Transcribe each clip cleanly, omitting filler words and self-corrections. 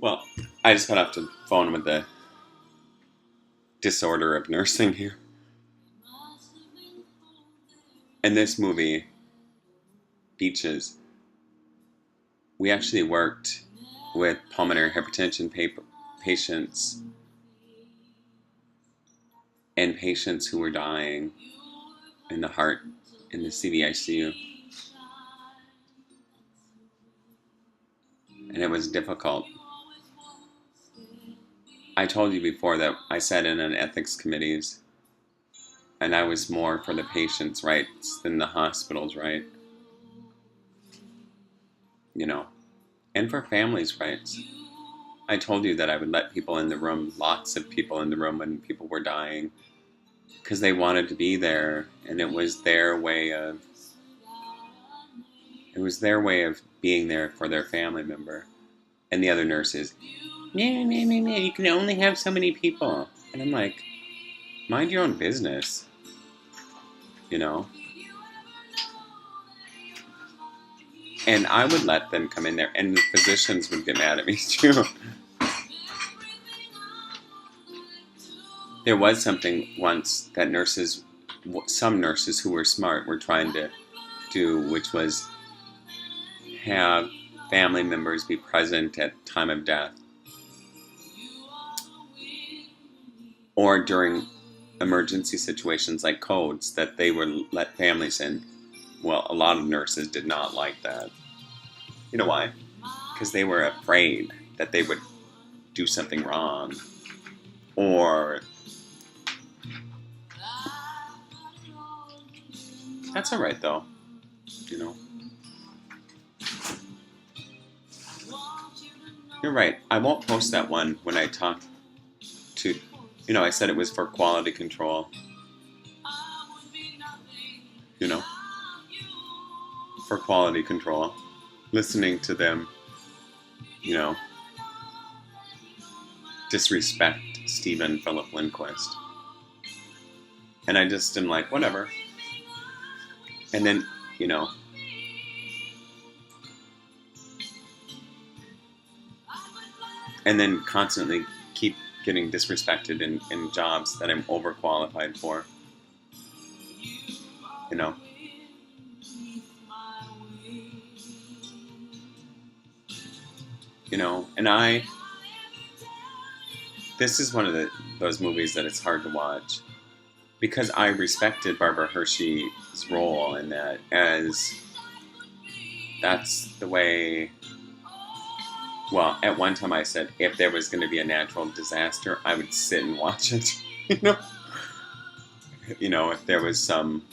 Well, I just got off the phone with the disorder of nursing here. In this movie, Beaches, we actually worked with pulmonary hypertension patients and patients who were dying in the heart in the CVICU. And it was difficult. I told you before that I sat in on ethics committees, and I was more for the patient's rights than the hospital's right. You know, and for families' rights. I told you that I would let people in the room, lots of people in the room when people were dying, because they wanted to be there, and it was their way of being there for their family member. And the other nurses, you can only have so many people. And I'm like, mind your own business, you know? And I would let them come in there, and the physicians would get mad at me too. There was something once that some nurses who were smart were trying to do, which was have family members be present at time of death or during emergency situations like codes, that they would let families in. Well, a lot of nurses did not like that. You know why? Because they were afraid that they would do something wrong, or that's all right though, you know. You're right. I won't post that one when I talk to, I said it was for quality control. For quality control. Listening to them, disrespect Steven Philip Lindquist. And I just am like, whatever. And then, and then constantly keep getting disrespected in jobs that I'm overqualified for. And this is one of those movies that it's hard to watch, because I respected Barbara Hershey's role in that, as that's the way. Well, at one time I said if there was going to be a natural disaster, I would sit and watch it. If there was some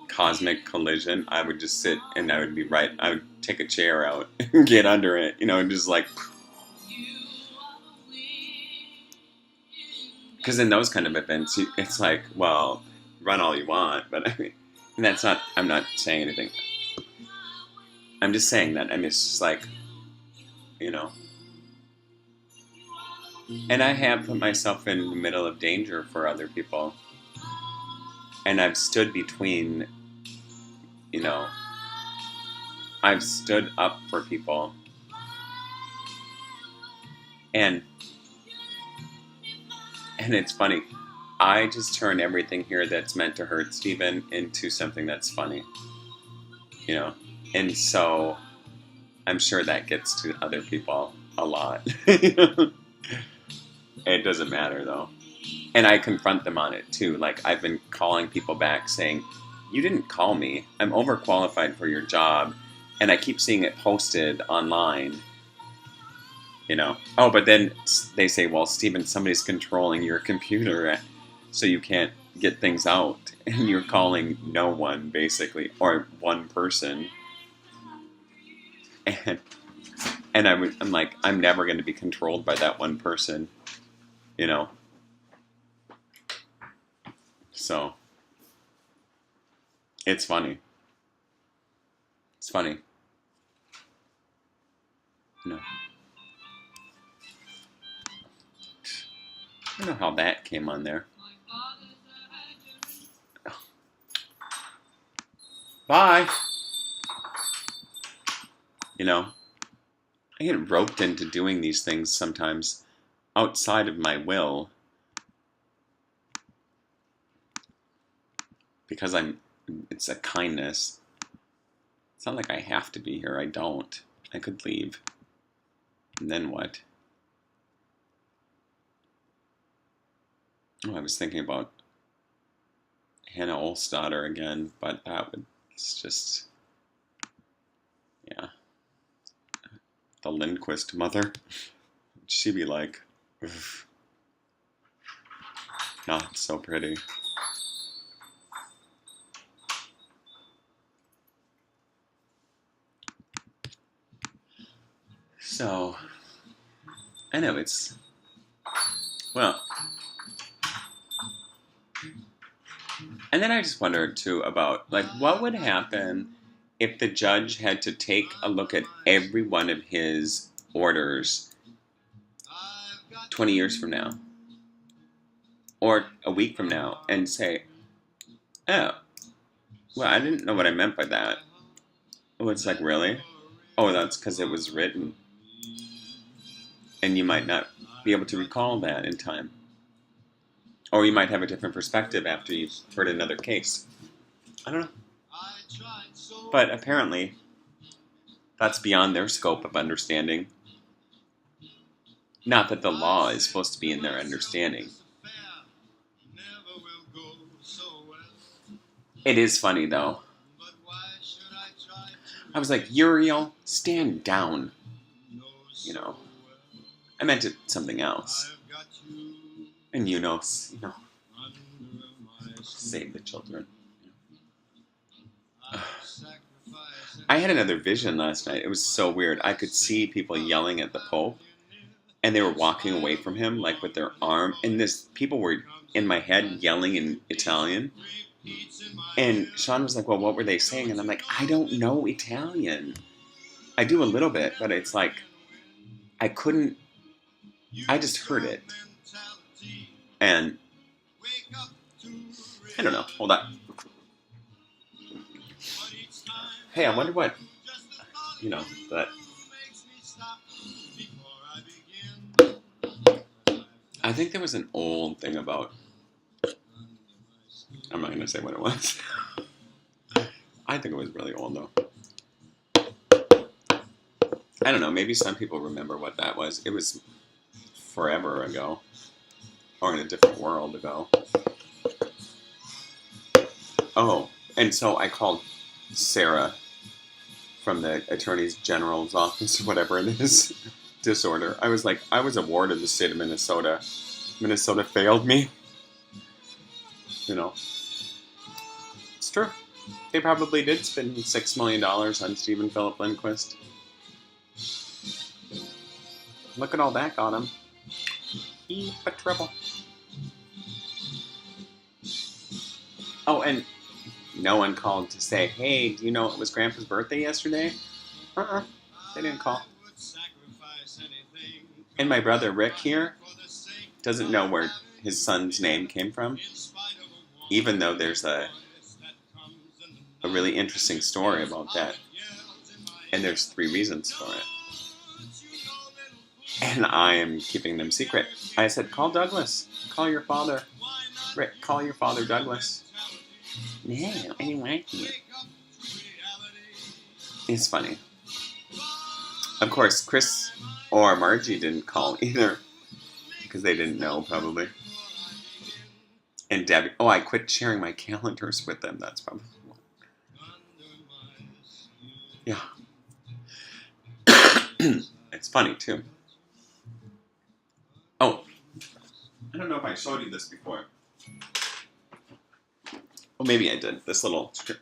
cosmic collision, I would just sit and I would take a chair out and get under it, and just like. Because in those kind of events, it's like, well, run all you want, but and that's not. I'm not saying anything. I'm just saying that. It's just like, and I have put myself in the middle of danger for other people, and I've stood between. I've stood up for people, and it's funny. I just turn everything here that's meant to hurt Steven into something that's funny. And so I'm sure that gets to other people a lot. It doesn't matter though. And I confront them on it too. Like, I've been calling people back saying, you didn't call me. I'm overqualified for your job. And I keep seeing it posted online. Oh, but then they say, well, Steven, somebody's controlling your computer, so you can't get things out. And you're calling no one, basically, or one person. And I'm like, I'm never going to be controlled by that one person, So, it's funny. It's funny. I don't know how that came on there. Bye. I get roped into doing these things sometimes outside of my will because it's a kindness. It's not like I have to be here. I don't. I could leave. And then what? Oh, I was thinking about Hannah Olstadter again, but it's just, yeah. The Lindquist mother. She'd be like, oof. Not so pretty. So, I know it's, well, and then I just wondered too about, like, what would happen if the judge had to take a look at every one of his orders 20 years from now, or a week from now, and say, oh, well, I didn't know what I meant by that. Oh, it's like, really? Oh, that's because it was written. And you might not be able to recall that in time. Or you might have a different perspective after you've heard another case. I don't know. But apparently, that's beyond their scope of understanding. Not that the law is supposed to be in their understanding. It is funny, though. I was like, Uriel, stand down. You know. I meant it something else. And save the children. I had another vision last night. It was so weird. I could see people yelling at the Pope, and they were walking away from him, like with their arm. And people were in my head yelling in Italian. And Sean was like, well, what were they saying? And I'm like, I don't know Italian. I do a little bit, but it's like, I just heard it. And I don't know. Hold on. Hey, I wonder what, that. I think there was an old thing about, I'm not going to say what it was. I think it was really old, though. I don't know. Maybe some people remember what that was. It was forever ago. Or in a different world ago. Oh, and so I called Sarah from the Attorney General's office, or whatever it is, disorder. I was like, I was a ward of the state of Minnesota. Minnesota failed me. It's true. They probably did spend $6 million on Steven Philip Lindquist. Look at all that got him. Heap of trouble. Oh, and no one called to say, hey, do you know it was Grandpa's birthday yesterday? They didn't call. And my brother Rick here doesn't know where his son's name came from, even though there's a really interesting story about that. And there's 3 reasons for it. And I am keeping them secret. I said, call Douglas. Call your father. Rick, call your father Douglas. No, I didn't want to. It's funny. Of course, Chris or Margie didn't call either. Because they didn't know, probably. And Debbie. Oh, I quit sharing my calendars with them. That's probably one. Yeah. It's funny, too. Oh. I don't know if I showed you this before. Well, maybe I did. This little strip.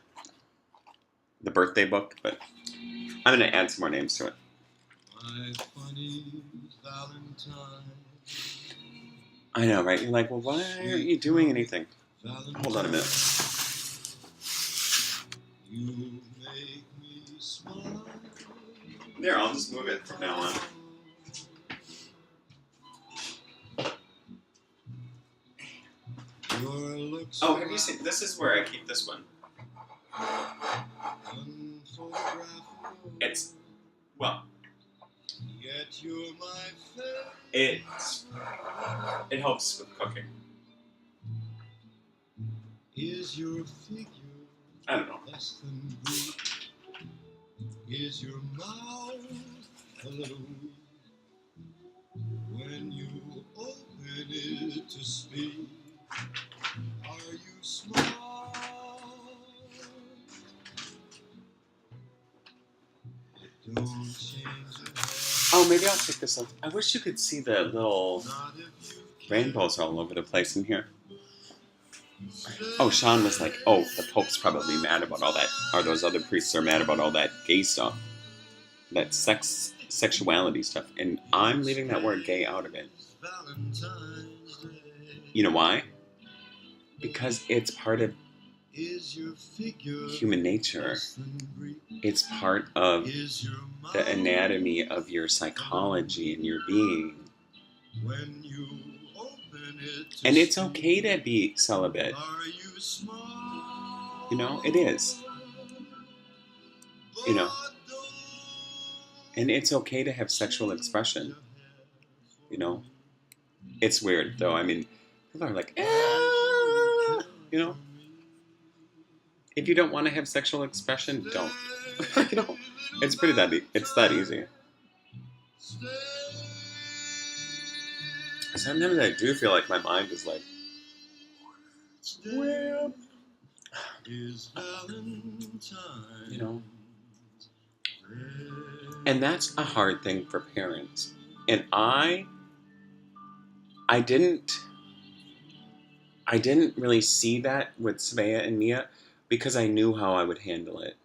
The birthday book, but I'm going to add some more names to it. I know, right? You're like, well, why aren't you doing anything? Hold on a minute. There, I'll just move it from now on. Oh, have you seen? This is where I keep this one. It's, well, It it helps with cooking. Is your figure I don't know. less than Greek? Is your mouth a little weak when you open it to speak? Are you smart? Don't change your hair. Oh, maybe I'll take this off. I wish you could see the little Not if you rainbows all over the place in here. Oh, Sean was like, oh, the Pope's probably mad about all that, or those other priests are mad about all that gay stuff, that sexuality stuff, and I'm leaving that word gay out of it. Valentine's Day. You know why? Because it's part of Is your figure human nature. less than Greek? It's part of Is your the mouth anatomy of your psychology and your being. when you open it to And it's speak? okay to be celibate. Are you smart? You know, it is. You know, and it's okay to have sexual expression. You know, it's weird though. I mean, people are like, you know, if you don't want to have sexual expression, don't. You know, it's pretty that it's that easy. Sometimes I do feel like my mind is like, well, you know, and that's a hard thing for parents. And I didn't really see that with Svea and Mia because I knew how I would handle it.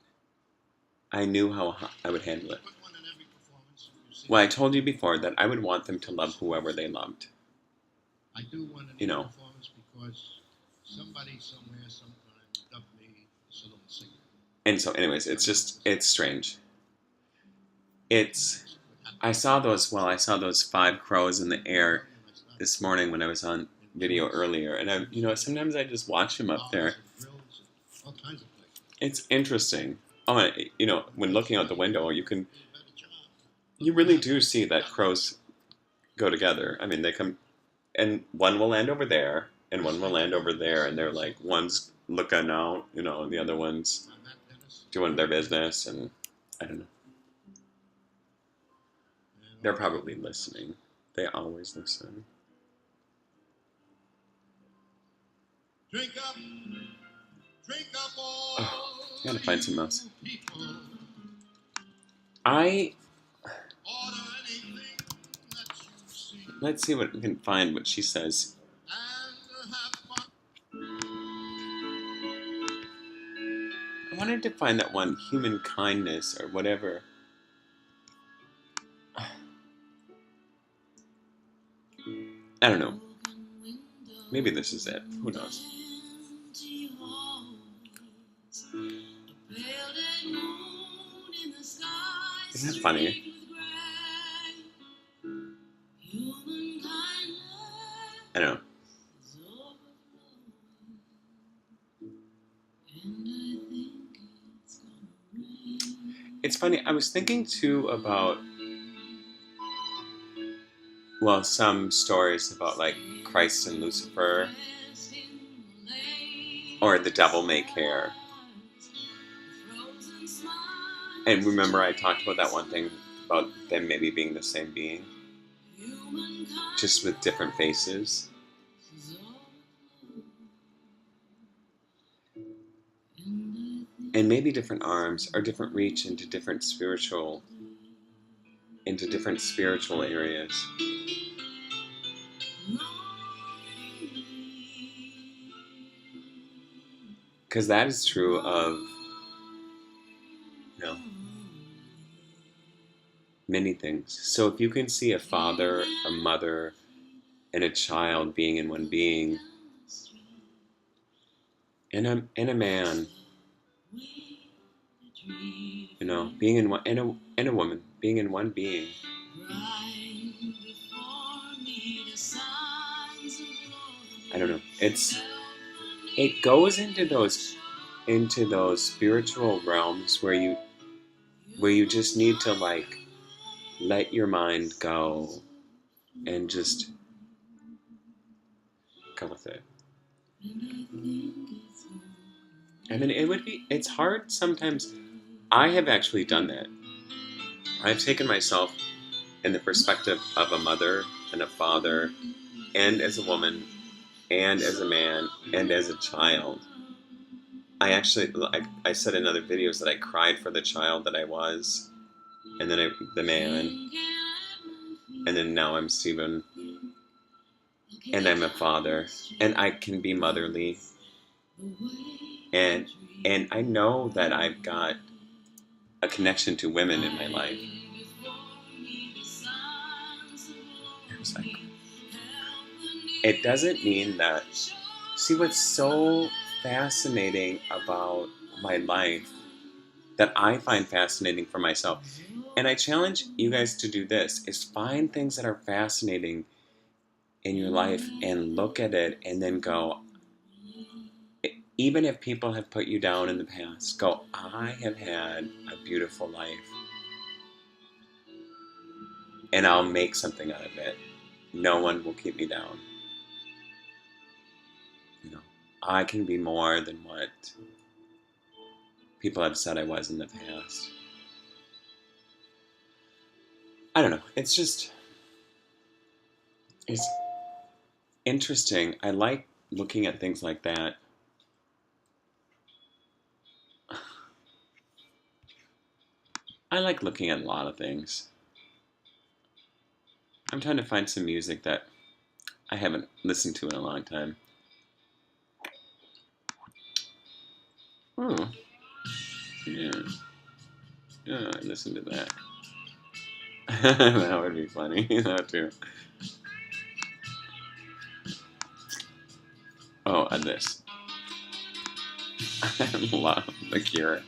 I knew how I would handle it. Well, I told you before that I would want them to love whoever they loved. I do want an You know. performance because somebody somewhere sometime dubbed me Salon Singer. And so, anyways, it's strange. I saw those 5 crows in the air this morning when I was on video earlier, and sometimes I just watch them up there. All kinds of places. It's interesting. Oh, and, when looking out the window, you really do see that crows go together. I mean, they come, and one will land over there, and one will land over there, and they're like, one's looking out, and the other one's doing their business, and I don't know. They're probably listening. They always listen. Drink up all. Oh, I gotta find something else. People. Order anything that you see. Let's see what we can find. What she says. And have fun. I wanted to find that one, human kindness or whatever. I don't know. Maybe this is it. Who knows? Isn't that funny? I don't know. It's funny. I was thinking too about, some stories about like Christ and Lucifer, or the devil may care. And remember, I talked about that one thing about them maybe being the same being, just with different faces. And maybe different arms or different reach into different spiritual areas. Because that is true of, many things. So if you can see a father, a mother, and a child being in one being, and a man, being in one, and a woman being in one being. I don't know. It goes into those spiritual realms where you just need to let your mind go and just go with it. I mean, it's hard sometimes. I have actually done that. I've taken myself in the perspective of a mother and a father, and as a woman, and as a man, and as a child. I actually, like I said in other videos, that I cried for the child that I was, and then the man, and then now I'm Steven, and I'm a father, and I can be motherly, and I know that I've got a connection to women in my life. It doesn't mean that. See, what's so fascinating about my life that I find fascinating for myself, and I challenge you guys to do this, is find things that are fascinating in your life and look at it and then go, even if people have put you down in the past, go, I have had a beautiful life, and I'll make something out of it. No one will keep me down. You know, I can be more than what people have said I was in the past. I don't know. It's interesting. I like looking at things like that. I like looking at a lot of things. I'm trying to find some music that I haven't listened to in a long time. Oh, yeah. Yeah, I listened to that. That would be funny, that too. Oh, and this. I love The Cure.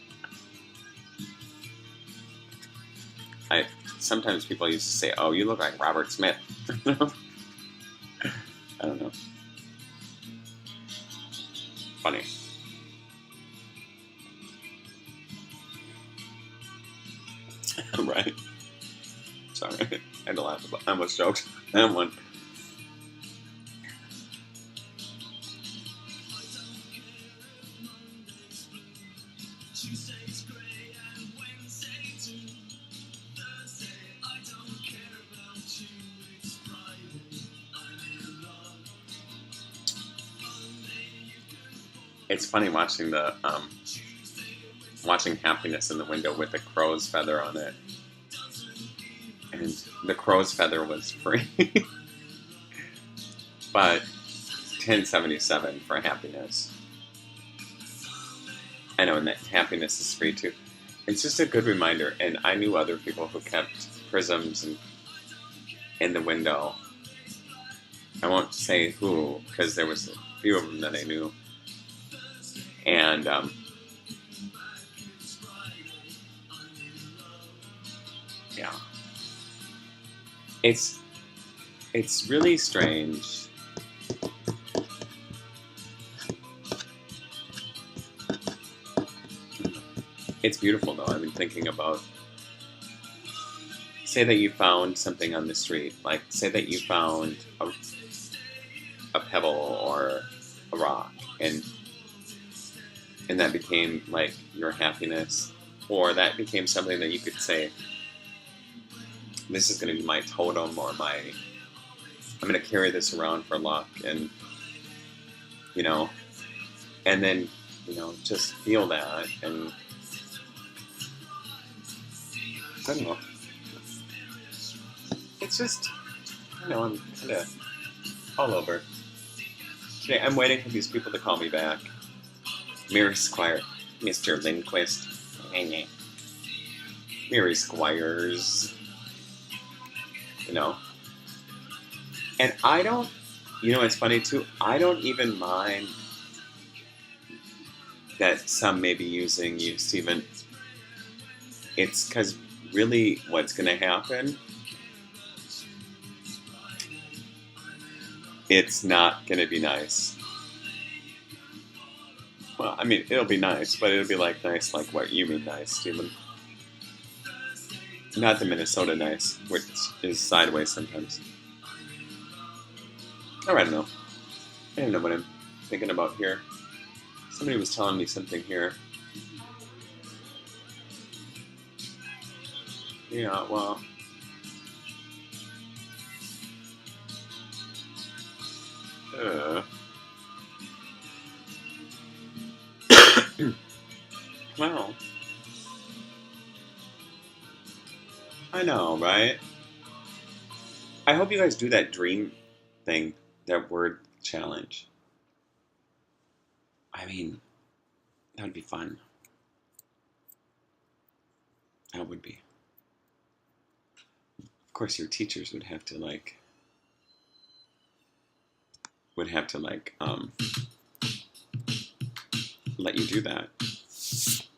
Sometimes people used to say, "Oh, you look like Robert Smith." I don't know. Funny. Right? Sorry, I had to laugh about. I almost joked that one. It's funny watching watching Happiness in the window with the crow's feather on it, and the crow's feather was free, but 1077 for Happiness. I know, and that Happiness is free too. It's just a good reminder, and I knew other people who kept prisms in the window. I won't say who, because there was a few of them that I knew, and yeah, it's really strange. It's beautiful though. I've been thinking about, say that you found something on the street, like say that you found a pebble or a rock, and that became like your happiness, or that became something that you could say, this is going to be my totem, or I'm going to carry this around for luck, and and then just feel that, and I don't know. It's just, I'm kind of all over. Today, I'm waiting for these people to call me back. Mary Squire, Mr. Lindquist, Mary Squires, And I don't, it's funny too, I don't even mind that some may be using you, Steven. It's because really what's going to happen, it's not going to be nice. Well, I mean, it'll be nice, but it'll be like nice like what you mean nice, Steven. Not the Minnesota nice, which is sideways sometimes. Or I don't know. I don't know what I'm thinking about here. Somebody was telling me something here. Yeah, well. Uh, well, I know, right? I hope you guys do that dream thing, that word challenge. I mean, that would be fun. That would be. Of course, your teachers would have to let you do that.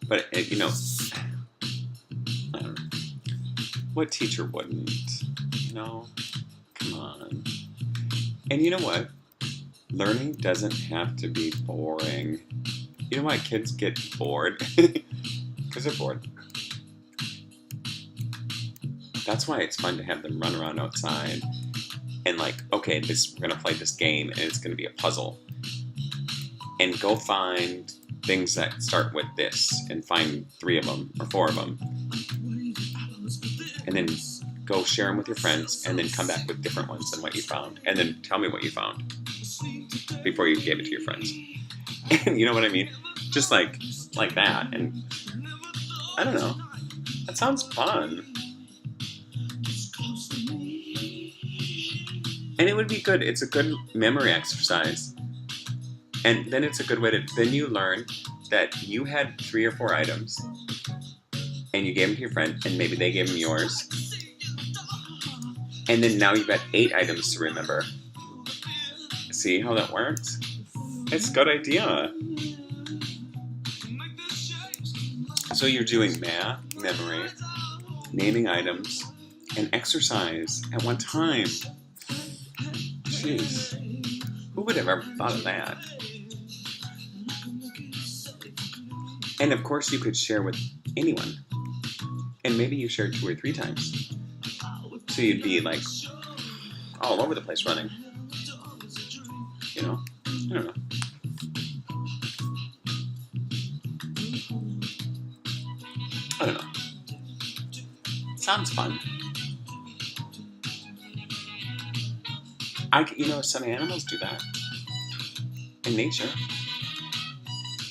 But I don't know. What teacher wouldn't? Come on. And you know what? Learning doesn't have to be boring. You know why kids get bored? Because they're bored. That's why it's fun to have them run around outside and okay, we're gonna play this game and it's gonna be a puzzle. And go find things that start with this and find 3 of them or 4 of them. And then go share them with your friends and then come back with different ones than what you found. And then tell me what you found before you gave it to your friends. And you know what I mean? Just like that. And I don't know. That sounds fun. And it would be good. It's a good memory exercise. And then it's a good way then you learn that you had 3 or 4 items and you gave them to your friend and maybe they gave them yours. And then now you've got 8 items to remember. See how that works? It's a good idea. So you're doing math, memory, naming items, and exercise at one time. Jeez. Who would have ever thought of that? And of course you could share with anyone. And maybe you shared 2 or 3 times. So you'd be all over the place running. I don't know. I don't know. Sounds fun. Some animals do that. In nature.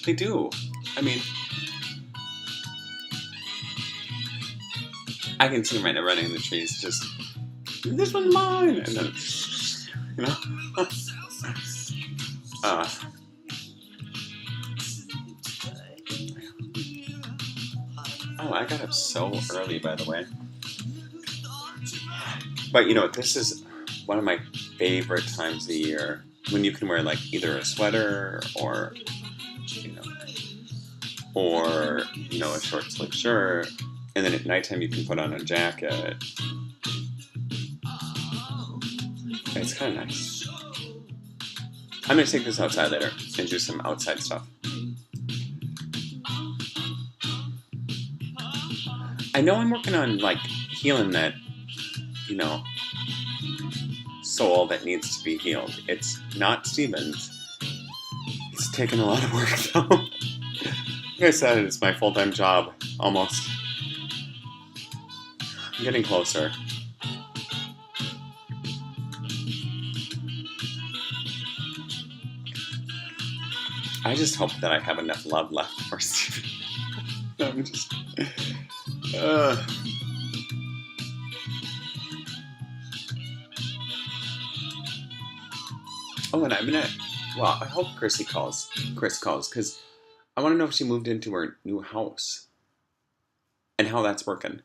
They do. I mean, I can see them right now running in the trees, just, this one's mine! And then, I got up so early, by the way. But, this is one of my favorite times of the year, when you can wear, either a sweater or a short sleeve shirt, and then at nighttime you can put on a jacket. It's kind of nice. I'm going to take this outside later and do some outside stuff. I know I'm working on, healing that, soul that needs to be healed. It's not Steven's. It's taken a lot of work, though. Like I said, it's my full-time job, almost. I'm getting closer. I just hope that I have enough love left for Steven. I'm just... Oh, and I hope Chris calls, because I want to know if she moved into her new house. And how that's working.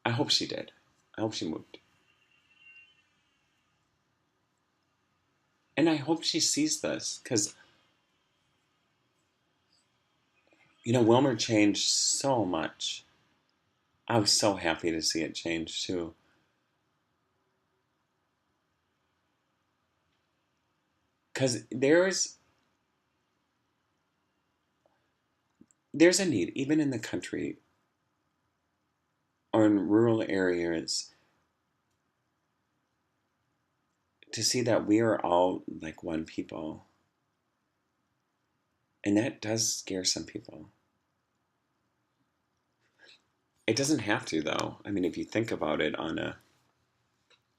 I hope she did. I hope she moved. And I hope she sees this, because, Wilmer changed so much. I was so happy to see it change, too. Because there's a need, even in the country, or in rural areas, to see that we are all like one people. And that does scare some people. It doesn't have to, though. I mean, if you think about it on a,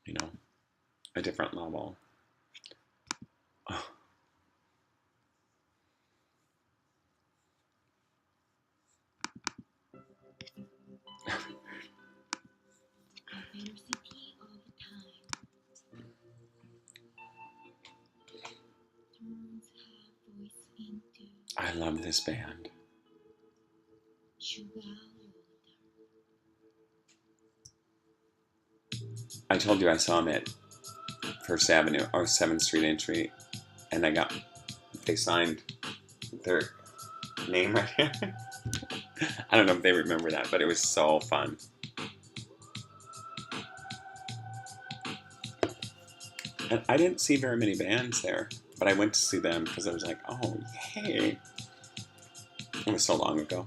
you know, a different level. Oh. I love this band. I told you I saw them at First Avenue or 7th Street Entry, and they signed their name right here. I don't know if they remember that, but it was so fun. And I didn't see very many bands there, but I went to see them because I was like, oh, yay. It was so long ago.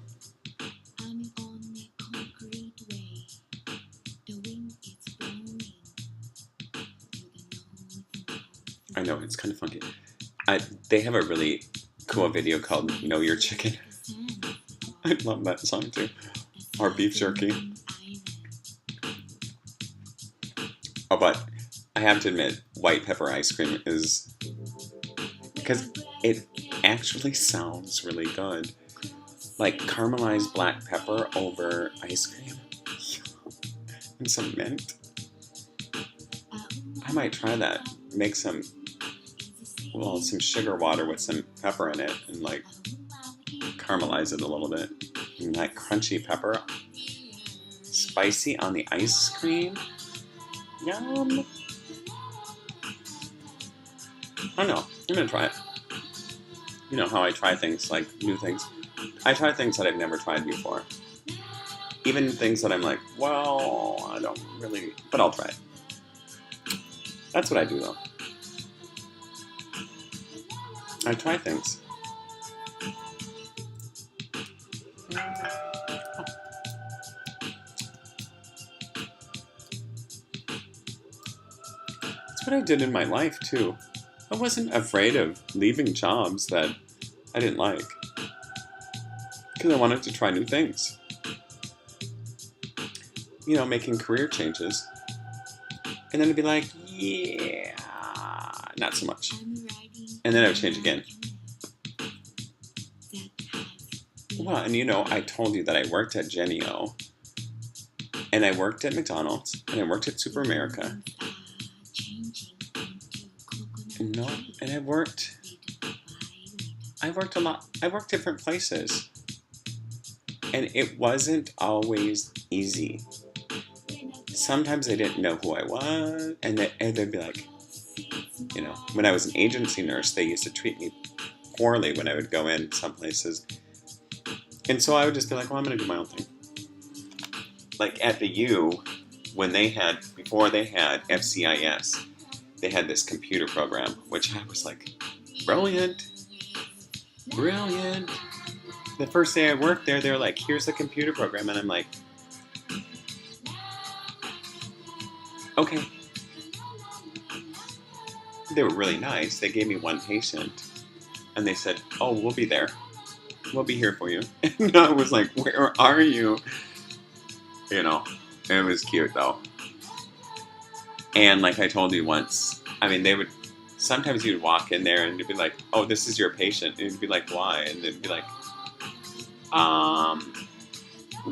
I know, it's kind of funky. They have a really cool video called Know Your Chicken. I love that song too. Or Beef Jerky. Oh, but I have to admit, white pepper ice cream is... because it actually sounds really good. Like caramelized black pepper over ice cream. And some mint. I might try that. Make some sugar water with some pepper in it and like caramelize it a little bit. And that crunchy pepper. Spicy on the ice cream. Yum. I don't know. I'm gonna try it. You know how I try things, like new things. I try things that I've never tried before. Even things that I'm like, well, I don't really, but I'll try it. That's what I do though. I try things. That's what I did in my life too. I wasn't afraid of leaving jobs that I didn't like. Because I wanted to try new things. You know, making career changes. And then I'd be like, yeah, not so much. And then I would change again. Well, and you know, I told you that I worked at Jenny-O. And I worked at McDonald's. And I worked at Super America. And I worked a lot. I worked different places. And it wasn't always easy. Sometimes they didn't know who I was. And they'd be like, you know, when I was an agency nurse, they used to treat me poorly when I would go in some places. And so I would just be like, well, I'm going to do my own thing. Like at the U, before they had FCIS, they had this computer program, which I was like, brilliant. The first day I worked there, they were like, here's the computer program. And I'm like, okay. They were really nice. They gave me one patient. And they said, oh, we'll be there. We'll be here for you. And I was like, where are you? You know, it was cute though. And like I told you once, I mean, sometimes you'd walk in there and you'd be like, oh, this is your patient. And you'd be like, why? And they'd be like,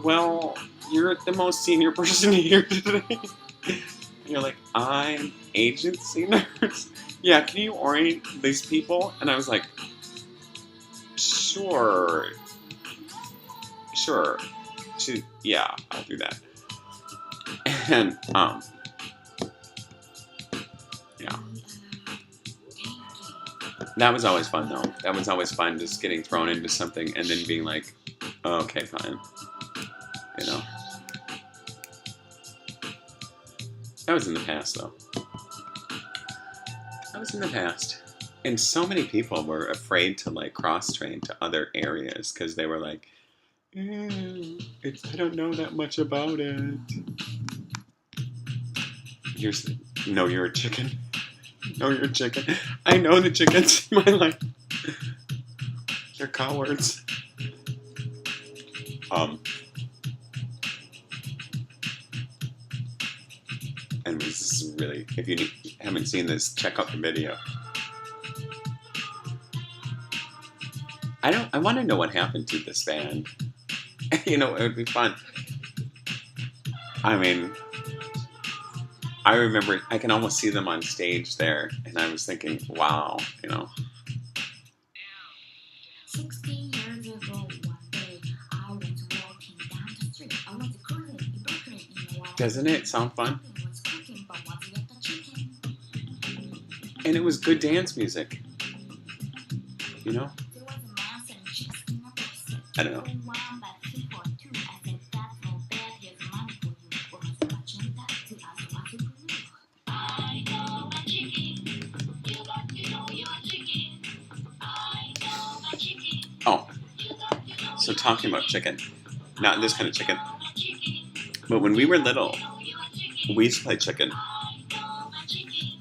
well, you're the most senior person here today. And you're like, I'm agency nurse. Yeah, can you orient these people? And I was like, sure. Yeah, I'll do that. And, yeah. That was always fun, though. That was always fun, just getting thrown into something and then being like, oh, okay, fine. You know? That was in the past, though. That was in the past. And so many people were afraid to, like, cross-train to other areas because they were like, Ew, I don't know that much about it. No, you're a chicken. No, you're a chicken. I know the chickens in my life. They're cowards. And this is really, if you haven't seen this, check out the video. I want to know what happened to this band. You know, it would be fun. I mean, I remember, I can almost see them on stage there, and I was thinking, wow, you know. 16 years ago, one day, I was walking down the street. I was cruising in Brooklyn in a while. Doesn't it sound fun? Was cooking, but wasn't yet the chicken. And it was good dance music. You know? There was a mouse and chicks in a box. I don't know. One by 3 for 2. I said, that's no bad. Here's money for you. Or was watching that to us what to do. I know my chicken. You got to know your chicken. I know my chicken. Oh, so talking about chicken. Not this kind of chicken. But when we were little, we used to play chicken.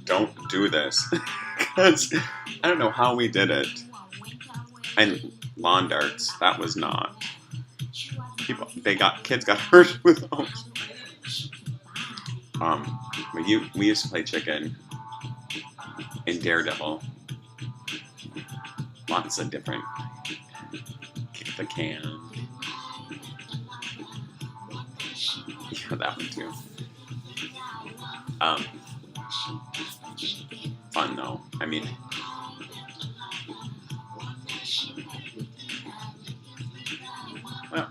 Don't do this. Because I don't know how we did it. And lawn darts, that was not. Kids got hurt with those. But we used to play chicken in Daredevil. Lots of different. Kick the can. Yeah, that one too. Fun though. I mean, well,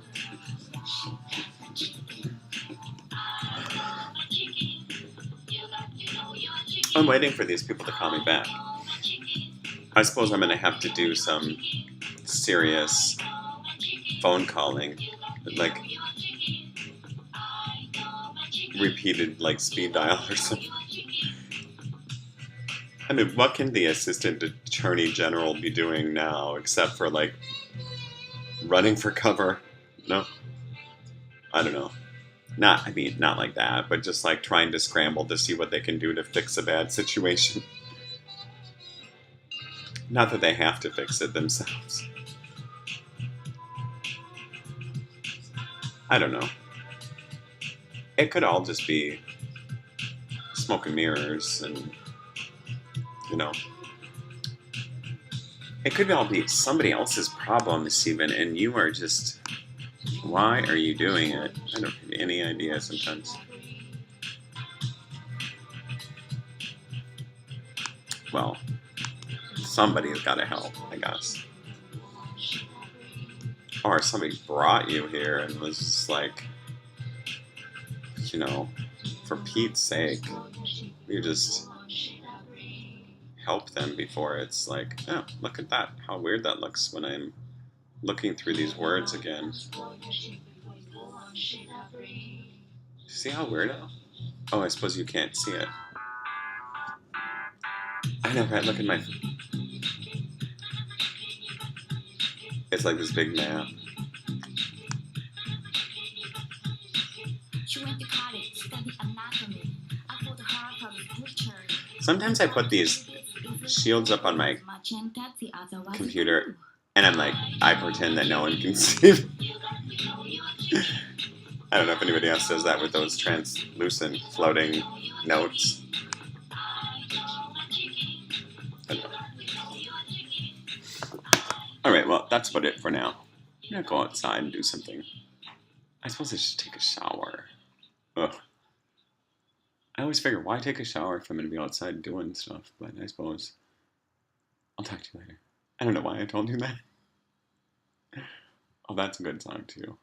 I'm waiting for these people to call me back. I suppose I'm going to have to do some serious phone calling, like repeated, like speed dial or something. I mean, what can the Assistant Attorney General be doing now except for, like, running for cover? No? I don't know. Not like that, but just, like, trying to scramble to see what they can do to fix a bad situation. Not that they have to fix it themselves. I don't know. It could all just be smoke and mirrors and... You know, it could all be somebody else's problem, Steven, and you are just, why are you doing it? I don't have any idea sometimes. Well, somebody's got to help, I guess. Or somebody brought you here and was just like, you know, for Pete's sake, you just... help them before it's like, oh, look at that, how weird that looks when I'm looking through these words again. See how weird it is? Oh, I suppose you can't see it. I know, right? Look at my... It's like this big map. Sometimes I put these shields up on my computer, and I'm like, I pretend that no one can see me. I don't know if anybody else does that with those translucent floating notes. Alright, well, that's about it for now. I'm gonna go outside and do something. I suppose I should take a shower. Ugh. I always figure, why take a shower if I'm going to be outside doing stuff? But I suppose I'll talk to you later. I don't know why I told you that. Oh, that's a good song, too.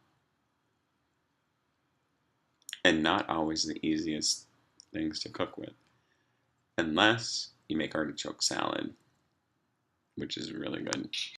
And not always the easiest things to cook with. Unless you make artichoke salad, which is really good.